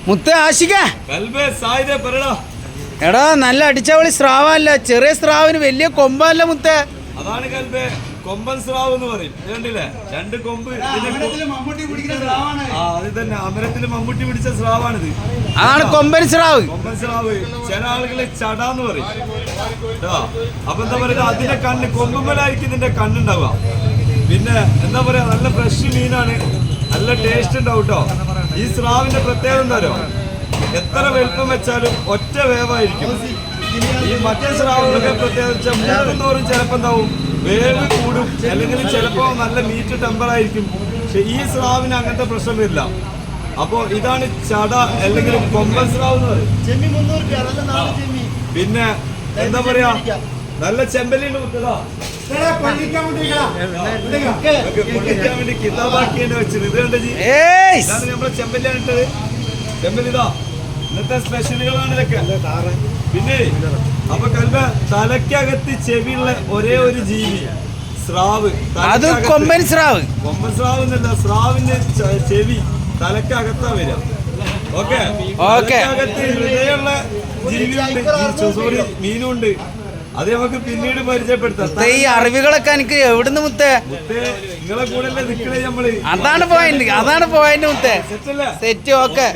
മുത്ത ആശിക എടാ നല്ല അടിച്ചവളി സ്രാവല്ല, ചെറിയ സ്രാവിന് വലിയ കൊമ്പല്ല മുത്ത. അതാണ് കൽബേ കൊമ്പൻ സ്രാവ് എന്ന് പറയും. കണ്ടില്ലേ, രണ്ട് കൊമ്പ്. അത് തന്നെ, അമരത്തില് മമ്മൂട്ടി പിടിച്ച സ്രാവാണിത്. അതാണ് കൊമ്പൻ സ്രാവ്. കൊമ്പൻ സ്രാവ് ചില ആളുകള് ചടാന്ന് പറയും. അപ്പൊ എന്താ പറയുക, അതിന്റെ കണ്ണ് കൊമ്പുമലായിരിക്കും ഇതിന്റെ കണ്ണുണ്ടാവുക. പിന്നെ എന്താ പറയാ, നല്ല ഫ്രഷ് മീനാണ്, നല്ല ടേസ്റ്റ് ഉണ്ടാവും കേട്ടോ. ഈ സ്രാവിന്റെ പ്രത്യേകത എന്താ പറയുക, എത്ര വലുപ്പം വെച്ചാലും ഒറ്റ വേവായിരിക്കും. ഈ മറ്റേ സ്രാവുകളൊക്കെ പ്രത്യേകിച്ച് മൂന്നുന്തോറും ചിലപ്പോൾ എന്താവും, വേവ് കൂടും, അല്ലെങ്കിൽ ചിലപ്പോൾ നല്ല മീറ്റ് ടെമ്പർ ആയിരിക്കും. പക്ഷെ ഈ സ്രാവിന് അങ്ങനത്തെ പ്രശ്നം വരില്ല. അപ്പോൾ ഇതാണ് ചട അല്ലെങ്കിൽ കൊമ്പൻ സ്രാവ് എന്ന് പറയും. പിന്നെ എന്താ പറയാ, നല്ല ചെമ്പലിന് കുത്തതാ പൊള്ളിക്കാൻ വേണ്ടി കിതാബാക്കിയാണ് വെച്ചത്. ഇത് കണ്ട ജി, ഇതാണ് നമ്മുടെ ചെമ്പല്ലാണ് ഇട്ടത്. ചെമ്പലിതാ ഇന്നത്തെ സ്പെഷ്യലുകളാണ് ഇതൊക്കെ. പിന്നെ അപ്പൊ കൽബ, തലക്കകത്ത് ചെവിയുള്ള ഒരേ ഒരു ജീവി സ്രാവ്. അത് കൊമ്പൻ സ്രാവ്. കൊമ്പൻ സ്രാവ് എന്നല്ല, സ്രാവിന്റെ ചെവി തലക്കകത്താ വരിക. ഓക്കെ, തലക്കകത്ത് ഹൃദയമുള്ള ജീവിയുണ്ട്, സോറി മീനുണ്ട്. അത് നമുക്ക് പിന്നീട് പരിചയപ്പെടുത്താം. ഈ അറിവുകളൊക്കെ എനിക്ക് എവിടുന്ന് മുത്തേ? നിങ്ങളെ കൂടെ നിൽക്കണേ നമ്മള്. അതാണ് പോയിന്റ് മുത്തേ. സെറ്റ്. ഓക്കെ.